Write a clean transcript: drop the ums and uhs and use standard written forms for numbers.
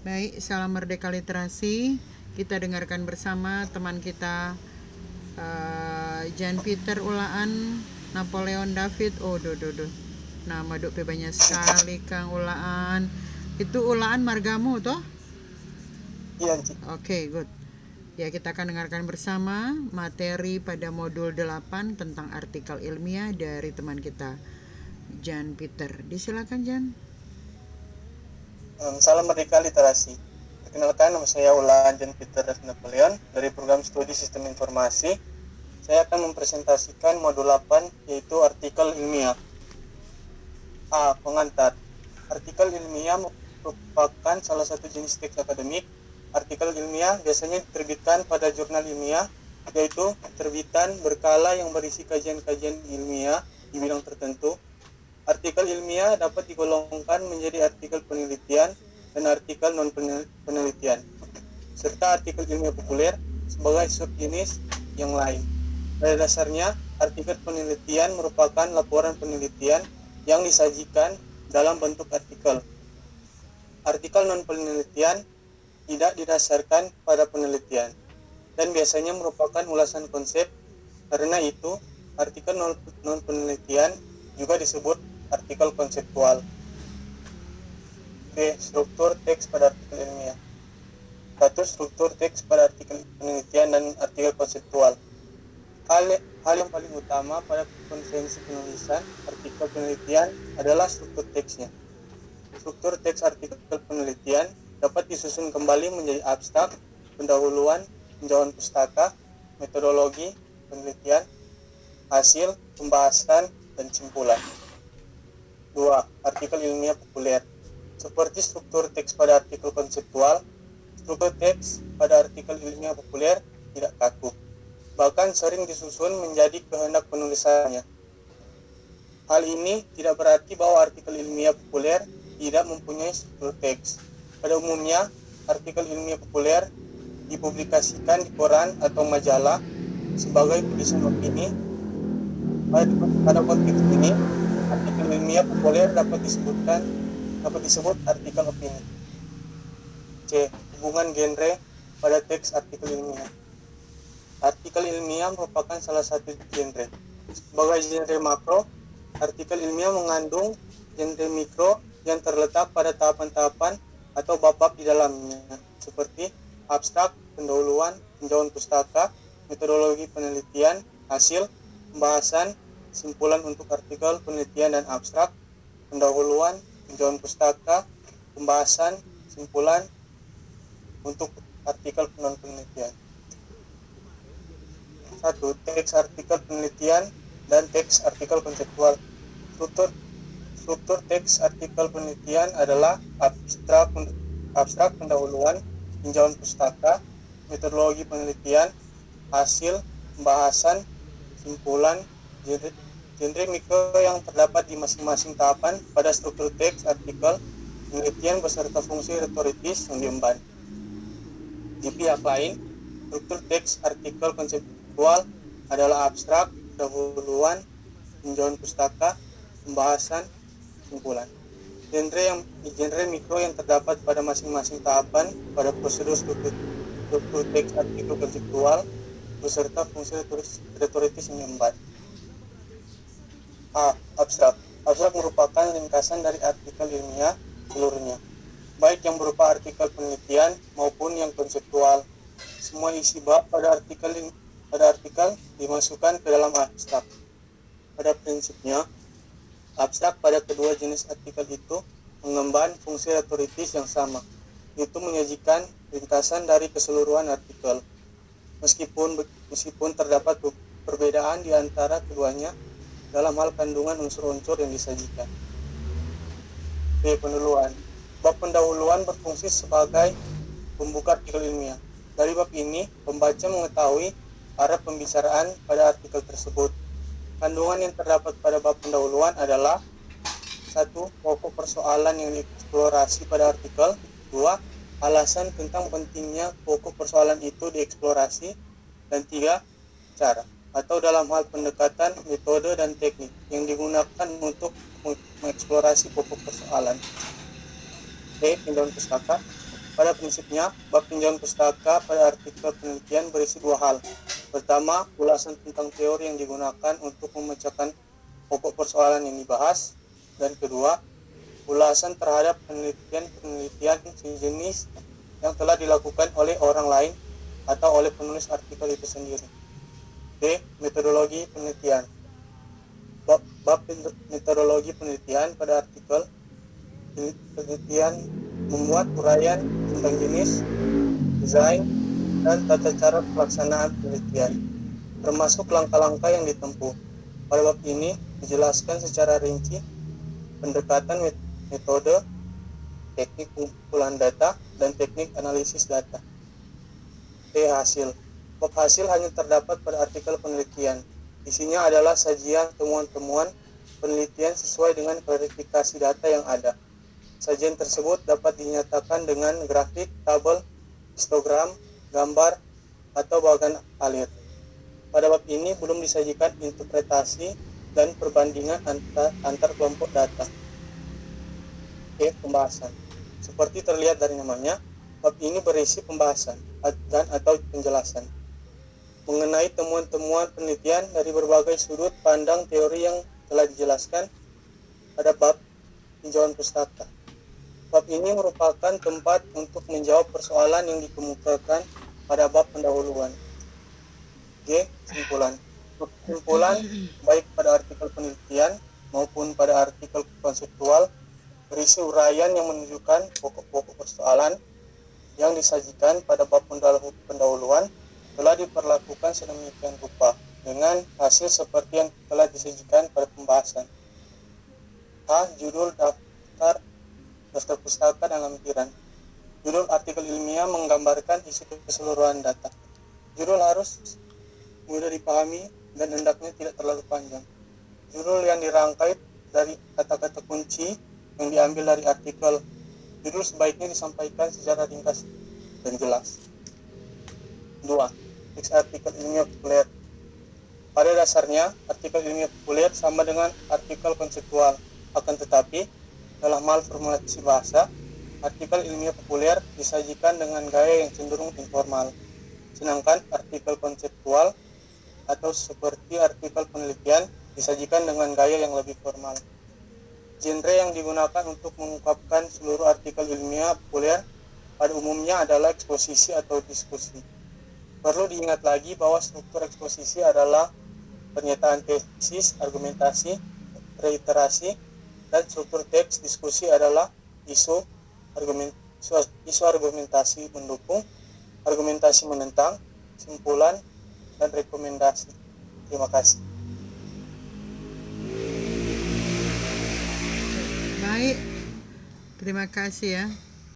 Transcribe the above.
Baik, salam merdeka literasi. Kita dengarkan bersama teman kita Jan Peter Ulaan, Napoleon David. Oh, nama duk banyak sekali Kang Ulaan. Itu Ulaan margamu toh? Iya, Cik. Oke, good. Ya, kita akan dengarkan bersama materi pada modul 8 tentang artikel ilmiah dari teman kita Jan Peter. Disilakan Jan. Salam merdeka literasi. Perkenalkan, nama saya Ulaan Jan Peter Napoleon dari program studi sistem informasi. Saya akan mempresentasikan modul 8 yaitu artikel ilmiah. Pengantar. Artikel ilmiah merupakan salah satu jenis teks akademik. Artikel ilmiah biasanya diterbitkan pada jurnal ilmiah, yaitu terbitan berkala yang berisi kajian-kajian ilmiah di bidang tertentu. Artikel ilmiah dapat digolongkan menjadi artikel penelitian dan artikel non-penelitian, serta artikel ilmiah populer sebagai subjenis yang lain. Pada dasarnya, artikel penelitian merupakan laporan penelitian yang disajikan dalam bentuk artikel. Artikel non-penelitian tidak didasarkan pada penelitian dan biasanya merupakan ulasan konsep. Karena itu, artikel non-penelitian juga disebut artikel konseptual. Struktur teks pada artikel ilmiah. Satu, struktur teks pada artikel penelitian dan artikel konseptual. Hal yang paling utama pada konvensi penulisan artikel penelitian adalah struktur teksnya. Struktur teks artikel penelitian dapat disusun kembali menjadi abstrak, pendahuluan, tinjauan pustaka, metodologi penelitian, hasil, pembahasan, dan simpulan. 2. Artikel ilmiah populer. Seperti struktur teks pada artikel konseptual, struktur teks pada artikel ilmiah populer tidak kaku, bahkan sering disusun menjadi kehendak penulisannya. Hal ini tidak berarti bahwa artikel ilmiah populer tidak mempunyai struktur teks. Pada umumnya, artikel ilmiah populer dipublikasikan di koran atau majalah sebagai tulisan opini. Pada konteks ini, artikel ilmiah populer dapat disebut artikel opini. C. Hubungan genre pada teks artikel ilmiah. Artikel ilmiah merupakan salah satu genre. Sebagai genre makro, artikel ilmiah mengandung genre mikro yang terletak pada tahapan-tahapan atau bab-bab di dalamnya, seperti abstrak, pendahuluan, tinjauan pustaka, metodologi penelitian, hasil, pembahasan, simpulan untuk artikel penelitian dan abstrak, pendahuluan, tinjauan pustaka, pembahasan, simpulan untuk artikel non-penelitian. 1. Teks artikel penelitian dan teks artikel konseptual. Struktur teks artikel penelitian adalah abstrak pendahuluan, tinjauan pustaka, metodologi penelitian, hasil, pembahasan, simpulan, genre mikro yang terdapat di masing-masing tahapan pada struktur teks artikel penelitian beserta fungsi retoritis yang diemban. Di pihak lain, struktur teks artikel konseptual adalah abstrak, pendahuluan, tinjauan pustaka, pembahasan, simpulan. Genre mikro yang terdapat pada masing-masing tahapan pada prosedur struktur teks artikel konseptual beserta fungsi retoritis yang diemban. Abstrak. Abstrak merupakan ringkasan dari artikel ilmiah seluruhnya, baik yang berupa artikel penelitian maupun yang konseptual. Semua isi bab pada artikel dimasukkan ke dalam abstrak. Pada prinsipnya, abstrak pada kedua jenis artikel itu mengemban fungsi retoritis yang sama, yaitu menyajikan ringkasan dari keseluruhan artikel. Meskipun terdapat perbedaan di antara keduanya dalam hal kandungan unsur-unsur yang disajikan. Pendahuluan. Bab pendahuluan berfungsi sebagai pembuka artikel ilmiah. Dari bab ini, pembaca mengetahui arah pembicaraan pada artikel tersebut. Kandungan yang terdapat pada bab pendahuluan adalah 1. Pokok persoalan yang dieksplorasi pada artikel. 2. Alasan tentang pentingnya pokok persoalan itu dieksplorasi. Dan 3. Cara atau dalam hal pendekatan, metode, dan teknik yang digunakan untuk mengeksplorasi pokok persoalan. Tinjauan pustaka. Pada prinsipnya, bab tinjauan pustaka pada artikel penelitian berisi dua hal. Pertama, ulasan tentang teori yang digunakan untuk memecahkan pokok persoalan yang dibahas. Dan kedua, ulasan terhadap penelitian sejenis yang telah dilakukan oleh orang lain atau oleh penulis artikel itu sendiri. B. Metodologi penelitian. Bab metodologi penelitian pada artikel penelitian membuat uraian tentang jenis, desain, dan tata cara pelaksanaan penelitian, termasuk langkah-langkah yang ditempuh. Pada bab ini dijelaskan secara rinci pendekatan metode, teknik pengumpulan data, dan teknik analisis data. B. Hasil. Bab hasil hanya terdapat pada artikel penelitian. Isinya adalah sajian temuan-temuan penelitian sesuai dengan klarifikasi data yang ada. Sajian tersebut dapat dinyatakan dengan grafik, tabel, histogram, gambar, atau bahkan alir. Pada bab ini belum disajikan interpretasi dan perbandingan antar kelompok data. Pembahasan. Seperti terlihat dari namanya, bab ini berisi pembahasan dan atau penjelasan mengenai temuan-temuan penelitian dari berbagai sudut pandang teori yang telah dijelaskan pada bab tinjauan pustaka. Bab ini merupakan tempat untuk menjawab persoalan yang dikemukakan pada bab pendahuluan. G. Kesimpulan. Kesimpulan baik pada artikel penelitian maupun pada artikel konseptual berisi uraian yang menunjukkan pokok-pokok persoalan yang disajikan pada bab pendahuluan telah diperlakukan sedemikian rupa dengan hasil seperti yang telah disajikan pada pembahasan. A. Judul daftar pustaka dan lampiran. Judul artikel ilmiah menggambarkan isi keseluruhan data. Judul harus mudah dipahami dan hendaknya tidak terlalu panjang. Judul yang dirangkai dari kata-kata kunci yang diambil dari artikel. Judul sebaiknya disampaikan secara ringkas dan jelas. 2. Teks artikel ilmiah populer. Pada dasarnya, artikel ilmiah populer sama dengan artikel konseptual. Akan tetapi, dalam hal formulasi bahasa, artikel ilmiah populer disajikan dengan gaya yang cenderung informal, sedangkan artikel konseptual atau seperti artikel penelitian disajikan dengan gaya yang lebih formal. Genre yang digunakan untuk mengungkapkan seluruh artikel ilmiah populer pada umumnya adalah eksposisi atau diskusi. Perlu diingat lagi bahwa struktur eksposisi adalah pernyataan tesis, argumentasi, reiterasi, dan struktur teks diskusi adalah isu argumentasi mendukung, argumentasi menentang, kesimpulan, dan rekomendasi. Terima kasih. Baik, terima kasih ya.